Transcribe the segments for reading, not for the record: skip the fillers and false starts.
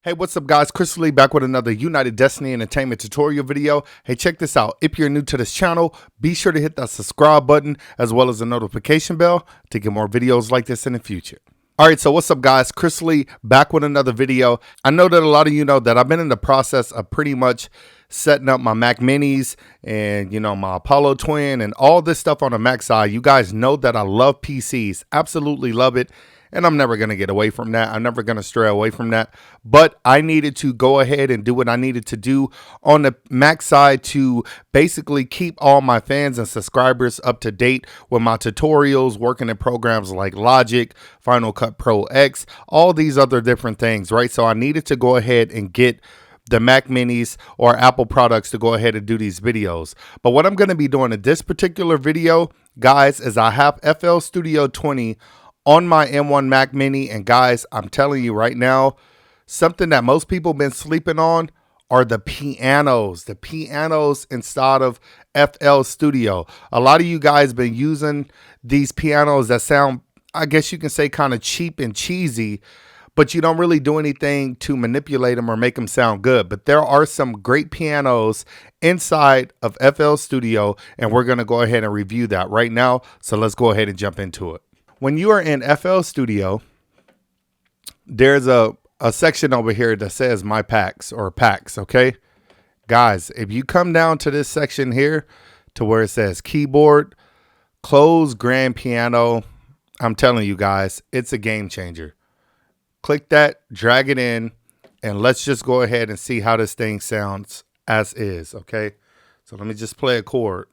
Hey, what's up guys? Chris Lee back with another United Destiny Entertainment tutorial video. Hey, check this out. If you're new to this channel, be sure to hit that subscribe button as well as the notification bell to get more videos like this in the future. All right, so what's up guys? Chris Lee back with another video. I know that a lot of you know that I've been in the process of pretty much setting up my Mac Minis and, my Apollo Twin and all this stuff on the Mac side. You guys know that I love PCs, absolutely love it. And I'm never going to get away from that. I'm never going to stray away from that. But I needed to go ahead and do what I needed to do on the Mac side to basically keep all my fans and subscribers up to date with my tutorials, working in programs like Logic, Final Cut Pro X, all these other different things, right? So I needed to go ahead and get the Mac Minis or Apple products to go ahead and do these videos. But what I'm going to be doing in this particular video, guys, is I have FL Studio 20 on my M1 Mac Mini. And guys, I'm telling you right now, something that most people been sleeping on are the pianos inside of FL Studio. A lot of you guys been using these pianos that sound, I guess you can say, kind of cheap and cheesy, but you don't really do anything to manipulate them or make them sound good. But there are some great pianos inside of FL Studio, and we're going to go ahead and review that right now. So let's go ahead and jump into it. When you are in FL Studio, there's a section over here that says My Packs or Packs, okay? Guys, if you come down to this section here to where it says Keyboard, Close Grand Piano, I'm telling you guys, it's a game changer. Click that, drag it in, and let's just go ahead and see how this thing sounds as is, okay? So let me just play a chord.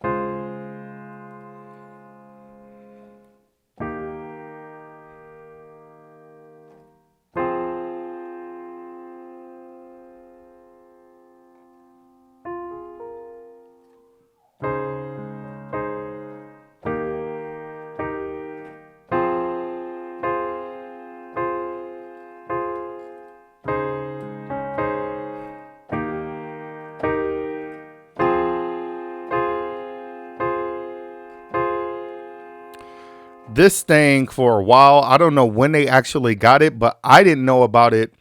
This thing for a while, I don't know when they actually got it, but I didn't know about it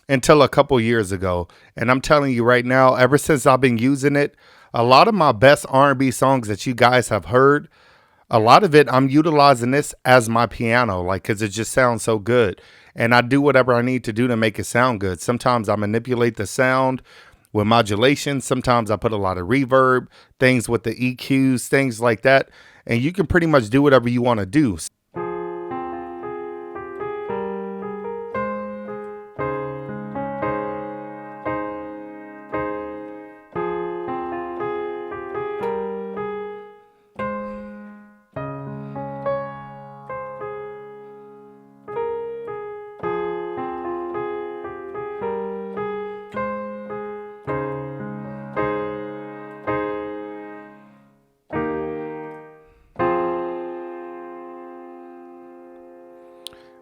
until a couple years ago. And I'm telling you right now, ever since I've been using it, a lot of my best R&B songs that you guys have heard, a lot of it, I'm utilizing this as my piano, like, because it just sounds so good. And I do whatever I need to do to make it sound good. Sometimes I manipulate the sound with modulation. Sometimes I put a lot of reverb, things with the EQs, things like that. And you can pretty much do whatever you want to do.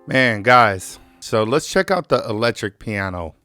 Man, guys, so let's check out the electric piano.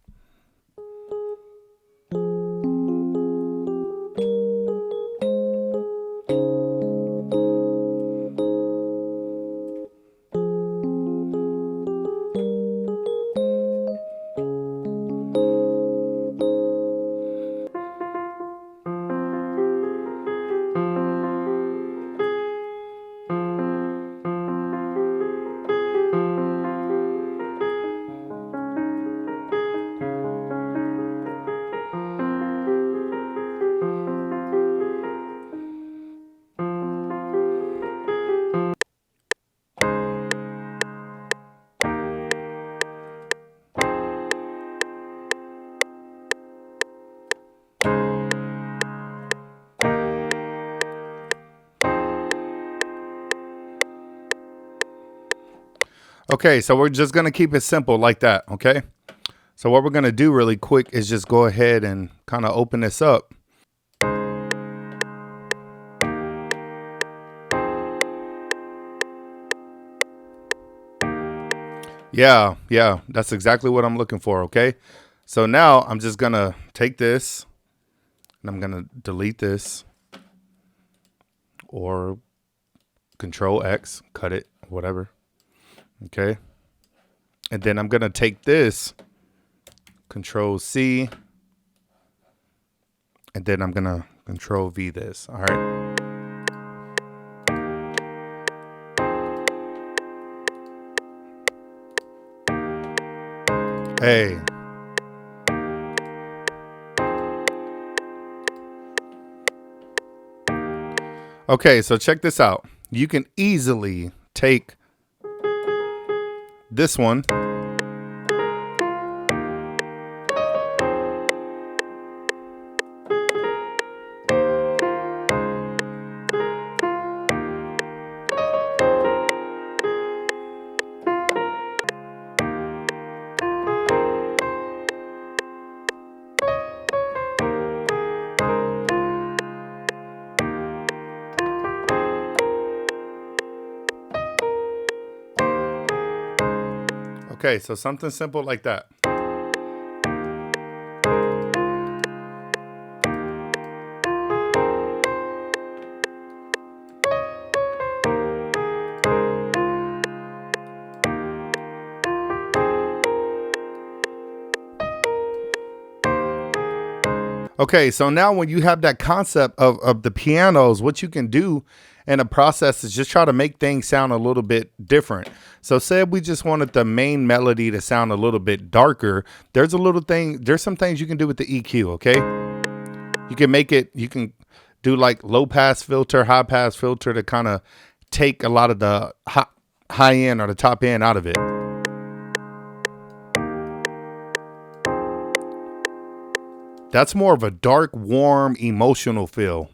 Okay, so we're just going to keep it simple like that, okay? So what we're going to do really quick is just go ahead and kind of open this up. Yeah, that's exactly what I'm looking for, okay? So now I'm just going to take this and I'm going to delete this or Control X, cut it, whatever. Okay. And then I'm going to take this Control C. And then I'm going to Control V this. All right. Hey. Okay, so check this out. You can easily take this one Okay, so something simple like that. Okay, so now when you have that concept of the pianos, what you can do in a process is just try to make things sound a little bit different. So say we just wanted the main melody to sound a little bit darker. There's some things you can do with the EQ, okay? You can do like low pass filter, high pass filter to kind of take a lot of the high end or the top end out of it. That's more of a dark, warm, emotional feel.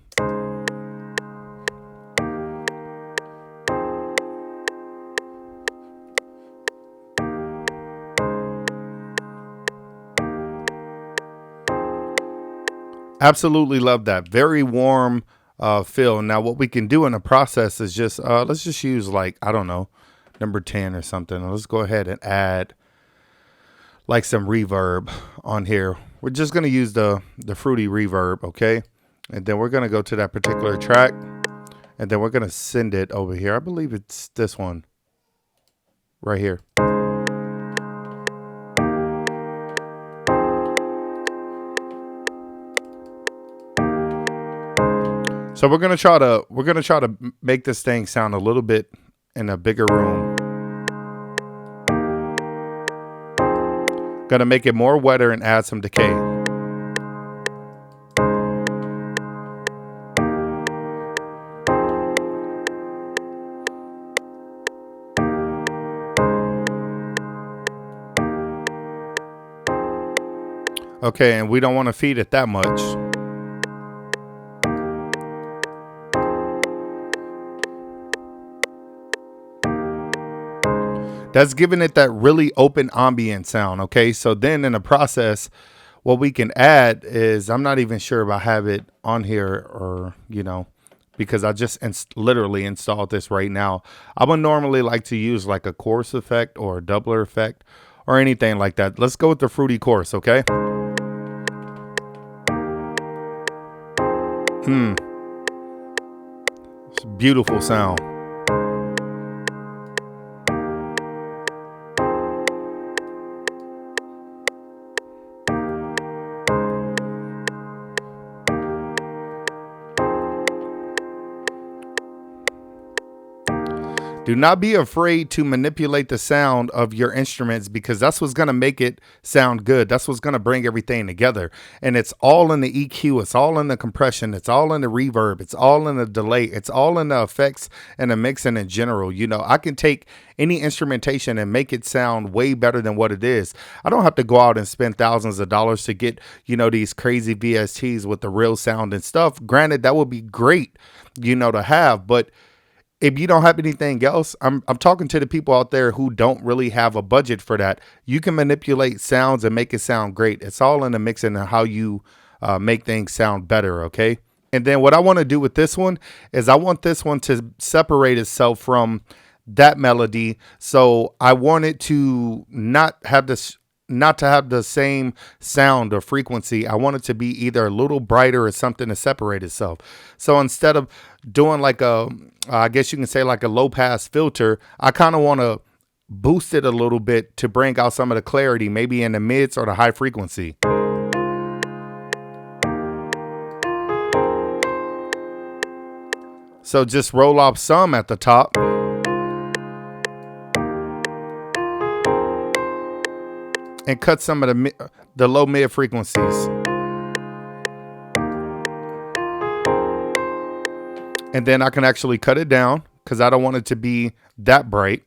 Absolutely love that. Very warm feel. Now, what we can do in the process is just, let's just use like, I don't know, number 10 or something. Let's go ahead and add like some reverb on here. We're just going to use the fruity reverb, okay? And then we're going to go to that particular track, and then we're going to send it over here. I believe it's this one right here. So we're going to try to make this thing sound a little bit in a bigger room. Gonna make it more wetter and add some decay. Okay, and we don't want to feed it that much. That's giving it that really open ambient sound, okay? So then in the process, what we can add is, I'm not even sure if I have it on here or, because I just literally installed this right now. I would normally like to use like a chorus effect or a doubler effect or anything like that. Let's go with the fruity chorus, okay? It's a beautiful sound. Do not be afraid to manipulate the sound of your instruments, because that's what's going to make it sound good. That's what's going to bring everything together. And it's all in the EQ. It's all in the compression. It's all in the reverb. It's all in the delay. It's all in the effects and the mixing in general. I can take any instrumentation and make it sound way better than what it is. I don't have to go out and spend thousands of dollars to get, these crazy VSTs with the real sound and stuff. Granted, that would be great, to have, but if you don't have anything else, I'm talking to the people out there who don't really have a budget for that. You can manipulate sounds and make it sound great. It's all in the mixing and how you make things sound better, okay? And then what I want to do with this one is I want this one to separate itself from that melody. So I want it to not to have the same sound or frequency. I want it to be either a little brighter or something to separate itself. So instead of doing like I guess you can say like a low pass filter, I kind of want to boost it a little bit to bring out some of the clarity, maybe in the mids or the high frequency. So just roll off some at the top. And cut some of the low mid frequencies. And then I can actually cut it down because I don't want it to be that bright.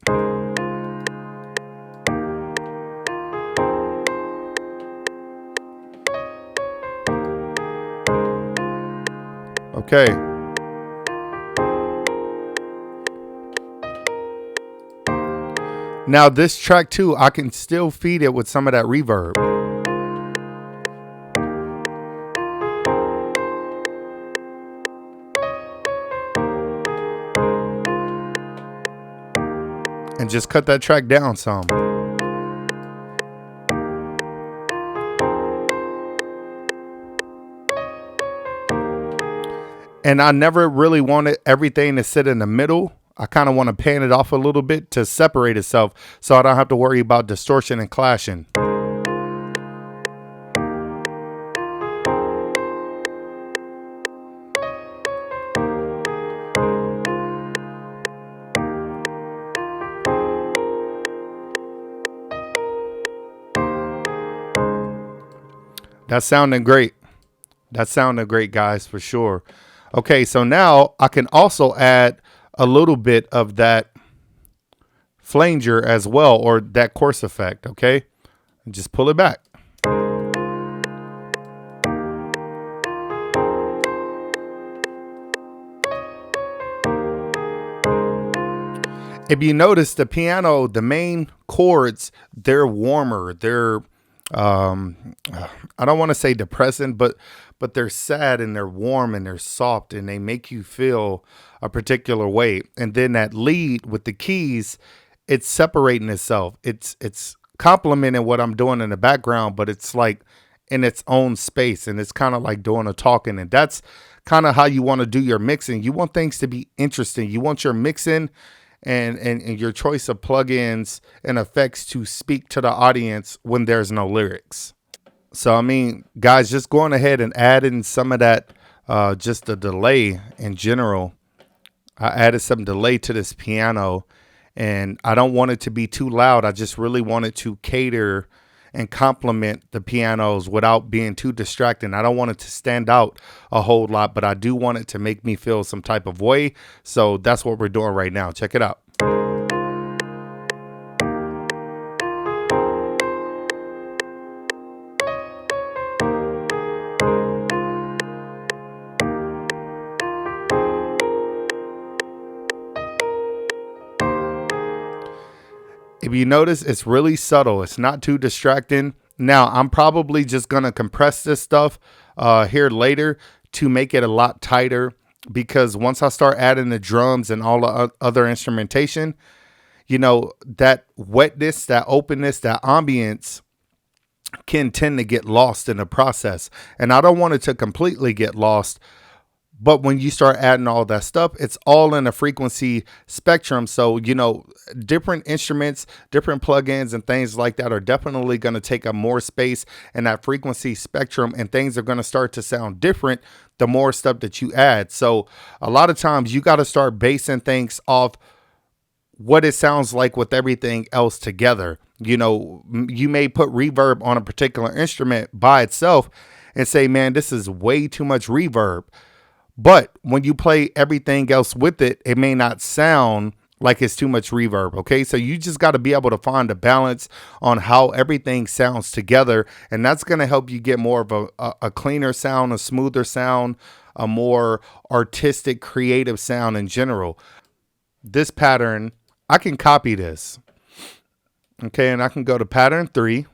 Okay. Now this track too, I can still feed it with some of that reverb. And just cut that track down some. And I never really wanted everything to sit in the middle. I kind of want to pan it off a little bit to separate itself so I don't have to worry about distortion and clashing. That's sounding great. That's sounding great, guys, for sure. Okay, so now I can also add a little bit of that flanger as well, or that coarse effect, okay? And just pull it back. If you notice, the piano, the main chords, they're warmer. They're I don't want to say depressing, but they're sad and they're warm and they're soft and they make you feel a particular way. And then that lead with the keys, it's separating itself. It's complementing what I'm doing in the background, but it's like in its own space, and it's kind of like doing a talking. And that's kind of how you want to do your mixing. You want things to be interesting. You want your mixing and your choice of plugins and effects to speak to the audience when there's no lyrics. So, I mean, guys, just going ahead and adding some of that, just the delay in general. I added some delay to this piano, and I don't want it to be too loud. I just really want it to cater and complement the pianos without being too distracting. I don't want it to stand out a whole lot, but I do want it to make me feel some type of way. So that's what we're doing right now. Check it out. If you notice, it's really subtle. It's not too distracting. Now, I'm probably just going to compress this stuff here later to make it a lot tighter, because once I start adding the drums and all the other instrumentation, you know, that wetness, that openness, that ambience can tend to get lost in the process. And I don't want it to completely get lost. But when you start adding all that stuff, it's all in a frequency spectrum. So, you know, different instruments, different plugins and things like that are definitely going to take up more space in that frequency spectrum, and things are going to start to sound different the more stuff that you add. So a lot of times you got to start basing things off what it sounds like with everything else together. You know, you may put reverb on a particular instrument by itself and say, man, this is way too much reverb. But when you play everything else with it, it may not sound like it's too much reverb. Okay, so you just got to be able to find a balance on how everything sounds together. And that's going to help you get more of a cleaner sound, a smoother sound, a more artistic, creative sound in general. This pattern, I can copy this. Okay, and I can go to pattern 3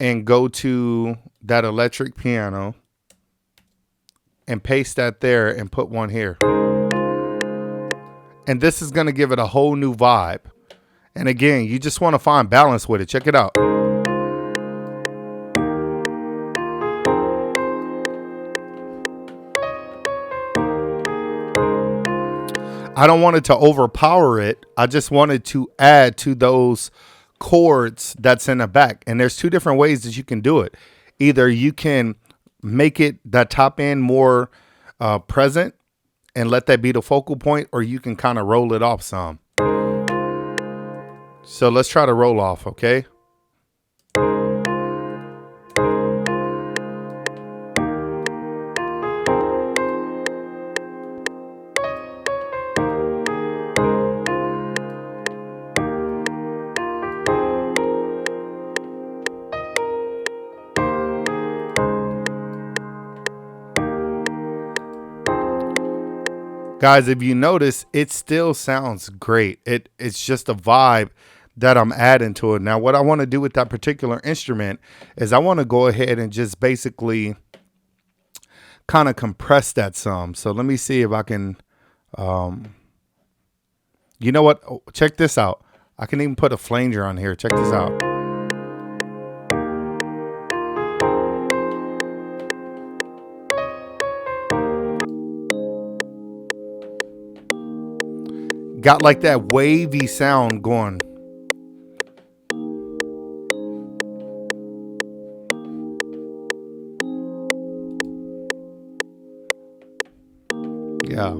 and go to that electric piano and paste that there and put one here. And this is going to give it a whole new vibe. And again, you just want to find balance with it. Check it out. I don't want it to overpower it. I just wanted to add to those chords that's in the back. And there's two different ways that you can do it. Either you can make it that top end more present and let that be the focal point, or you can kind of roll it off some. So let's try to roll off, okay? Guys, if you notice, it still sounds great. It's just a vibe that I'm adding to it. Now, what I want to do with that particular instrument is I want to go ahead and just basically kind of compress that some. So let me see if I can, you know what? Oh, check this out. I can even put a flanger on here. Check this out. Got like that wavy sound going. Yeah.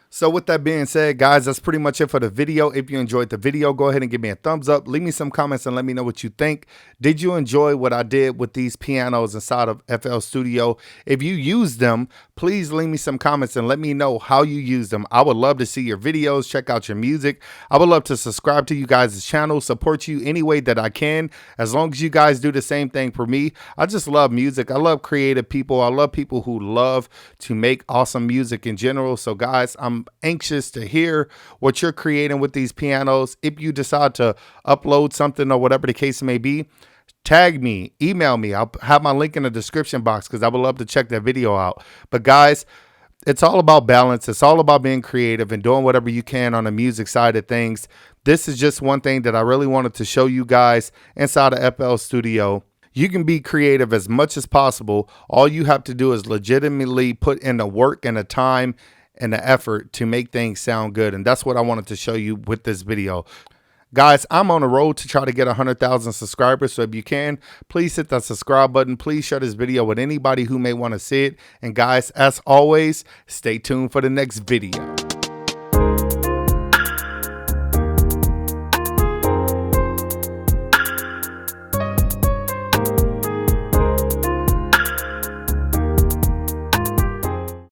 So with that being said, guys, that's pretty much it for the video. If you enjoyed the video, go ahead and give me a thumbs up. Leave me some comments and let me know what you think. Did you enjoy what I did with these pianos inside of FL Studio? If you use them, please leave me some comments and let me know how you use them. I would love to see your videos, check out your music. I would love to subscribe to you guys' channel, support you any way that I can, as long as you guys do the same thing for me. I just love music. I love creative people. I love people who love to make awesome music in general. So guys, I'm anxious to hear what you're creating with these pianos. If you decide to upload something or whatever the case may be, tag me, email me. I'll have my link in the description box because I would love to check that video out. But guys, it's all about balance. It's all about being creative and doing whatever you can on the music side of things. This is just one thing that I really wanted to show you guys inside of FL Studio. You can be creative as much as possible. All you have to do is legitimately put in the work and the time and the effort to make things sound good. And that's what I wanted to show you with this video. Guys, I'm on the road to try to get 100,000 subscribers. So if you can, please hit that subscribe button. Please share this video with anybody who may want to see it. And guys, as always, stay tuned for the next video.